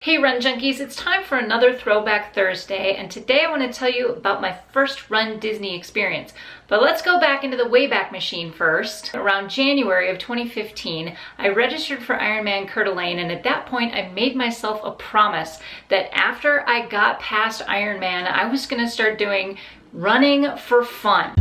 Hey Run Junkies, it's time for another Throwback Thursday, and today I want to tell you about my first RunDisney experience. But let's go back into the Wayback Machine first. Around January of 2015, I registered for Ironman Coeur d'Alene, and at that point I made myself a promise that after I got past Ironman, I was going to start doing running for fun.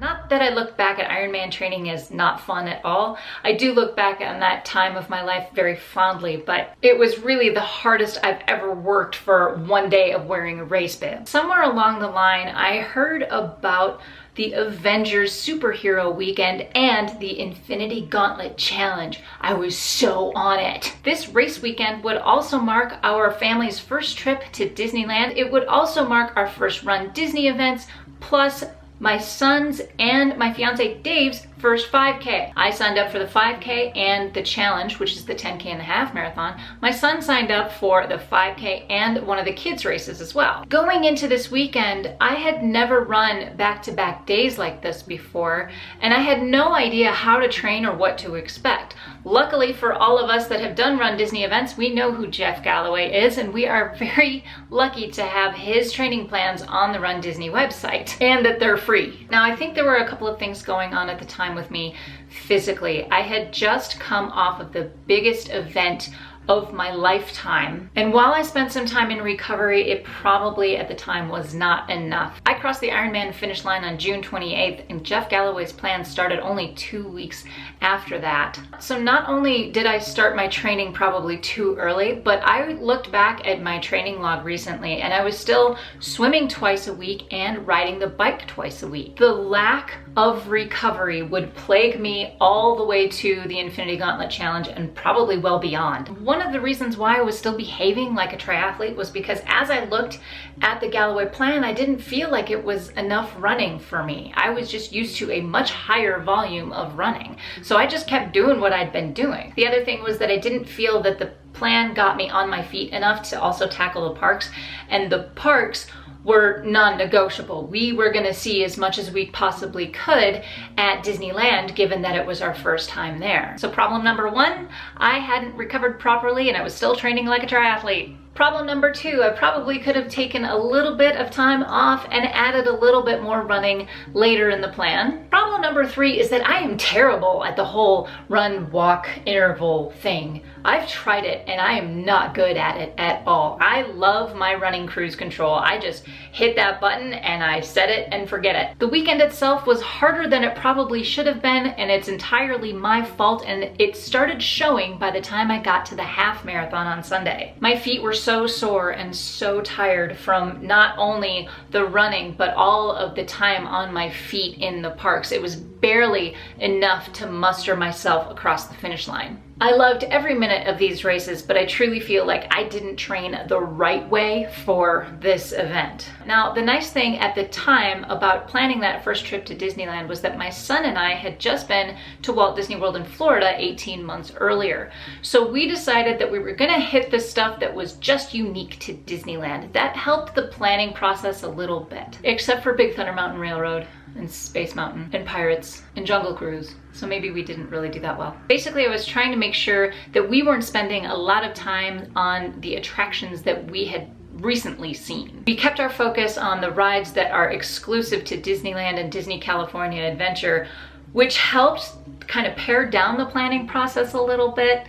Not that I look back at Ironman training as not fun at all. I do look back on that time of my life very fondly, but it was really the hardest I've ever worked for one day of wearing a race bib. Somewhere along the line, I heard about the Avengers Superhero Weekend and the Infinity Gauntlet Challenge. I was so on it. This race weekend would also mark our family's first trip to Disneyland. It would also mark our first Run Disney events, plus my son's and my fiance Dave's first 5K. I signed up for the 5K and the challenge, which is the 10K and a half marathon. My son signed up for the 5K and one of the kids races as well. Going into this weekend, I had never run back-to-back days like this before, and I had no idea how to train or what to expect. Luckily for all of us that have done Run Disney events, we know who Jeff Galloway is, and we are very lucky to have his training plans on the Run Disney website, and that they're free. Now, I think there were a couple of things going on at the time with me physically. I had just come off of the biggest event of my lifetime. And while I spent some time in recovery, it probably at the time was not enough. I crossed the Ironman finish line on June 28th, and Jeff Galloway's plan started only 2 weeks after that. So not only did I start my training probably too early, but I looked back at my training log recently and I was still swimming twice a week and riding the bike twice a week. The lack of recovery would plague me all the way to the Infinity Gauntlet Challenge and probably well beyond. One of the reasons why I was still behaving like a triathlete was because as I looked at the Galloway plan, I didn't feel like it was enough running for me. I was just used to a much higher volume of running. So I just kept doing what I'd been doing. The other thing was that I didn't feel that the plan got me on my feet enough to also tackle the parks, and the parks were non-negotiable. We were gonna see as much as we possibly could at Disneyland, given that it was our first time there. So problem number one, I hadn't recovered properly and I was still training like a triathlete. Problem number two, I probably could have taken a little bit of time off and added a little bit more running later in the plan. Problem number three is that I am terrible at the whole run, walk, interval thing. I've tried it and I am not good at it at all. I love my running cruise control. I just hit that button and I set it and forget it. The weekend itself was harder than it probably should have been, and it's entirely my fault, and it started showing by the time I got to the half marathon on Sunday. My feet were so sore and so tired from not only the running, but all of the time on my feet in the parks. It was barely enough to muster myself across the finish line. I loved every minute of these races, but I truly feel like I didn't train the right way for this event. Now, the nice thing at the time about planning that first trip to Disneyland was that my son and I had just been to Walt Disney World in Florida 18 months earlier. So we decided that we were gonna hit the stuff that was just unique to Disneyland. That helped the planning process a little bit, except for Big Thunder Mountain Railroad and Space Mountain and Pirates and Jungle Cruise. So maybe we didn't really do that well. Basically, I was trying to make sure that we weren't spending a lot of time on the attractions that we had recently seen. We kept our focus on the rides that are exclusive to Disneyland and Disney California Adventure, which helped kind of pare down the planning process a little bit,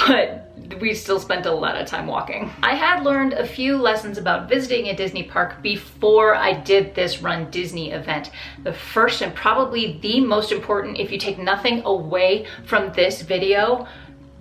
but we still spent a lot of time walking. I had learned a few lessons about visiting a Disney park before I did this Run Disney event. The first and probably the most important, if you take nothing away from this video,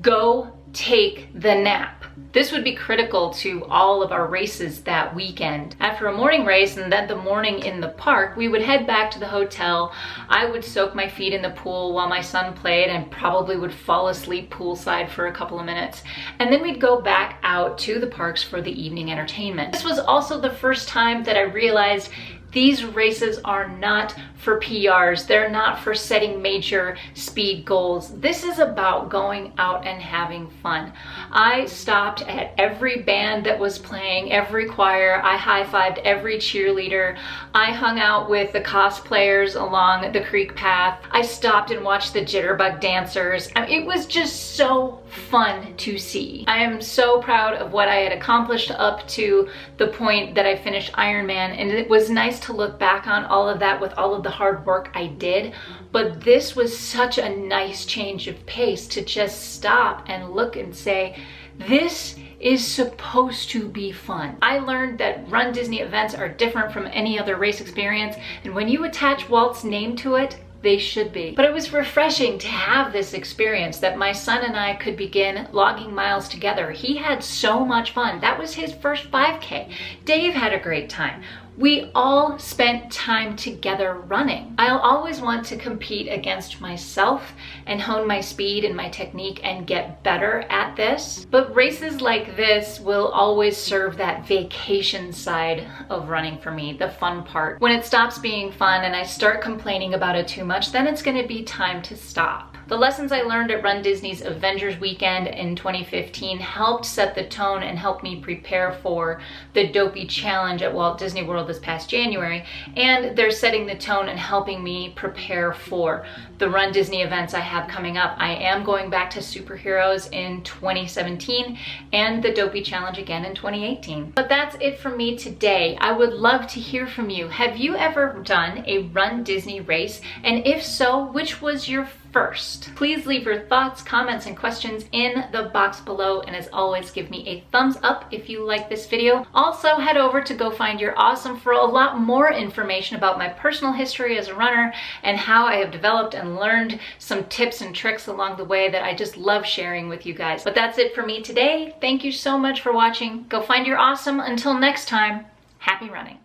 go take the nap. This would be critical to all of our races that weekend. After a morning race and then the morning in the park, we would head back to the hotel. I would soak my feet in the pool while my son played and probably would fall asleep poolside for a couple of minutes. And then we'd go back out to the parks for the evening entertainment. This was also the first time that I realized These races are not for PRs. They're not for setting major speed goals. This is about going out and having fun. I stopped at every band that was playing, every choir. I high-fived every cheerleader. I hung out with the cosplayers along the creek path. I stopped and watched the jitterbug dancers. It was just so fun to see. I am so proud of what I had accomplished up to the point that I finished Ironman, and it was nice to look back on all of that with all of the hard work I did. But this was such a nice change of pace to just stop and look and say, this is supposed to be fun. I learned that Run Disney events are different from any other race experience, and when you attach Walt's name to it, they should be. But it was refreshing to have this experience that my son and I could begin logging miles together. He had so much fun. That was his first 5K. Dave had a great time. We all spent time together running. I'll always want to compete against myself and hone my speed and my technique and get better at this. But races like this will always serve that vacation side of running for me, the fun part. When it stops being fun and I start complaining about it too much, then it's gonna be time to stop. The lessons I learned at Run Disney's Avengers Weekend in 2015 helped set the tone and helped me prepare for the Dopey Challenge at Walt Disney World this past January, and they're setting the tone and helping me prepare for the Run Disney events I have coming up. I am going back to superheroes in 2017 and the Dopey Challenge again in 2018. But that's it for me today. I would love to hear from you. Have you ever done a Run Disney race? And if so, which was your first? Please leave your thoughts, comments, and questions in the box below, and as always, give me a thumbs up if you like this video. Also, head over to Go Find Your Awesome for a lot more information about my personal history as a runner and how I have developed and learned some tips and tricks along the way that I just love sharing with you guys. But that's it for me today. Thank you so much for watching. Go find your awesome. Until next time, happy running.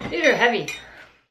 These are heavy.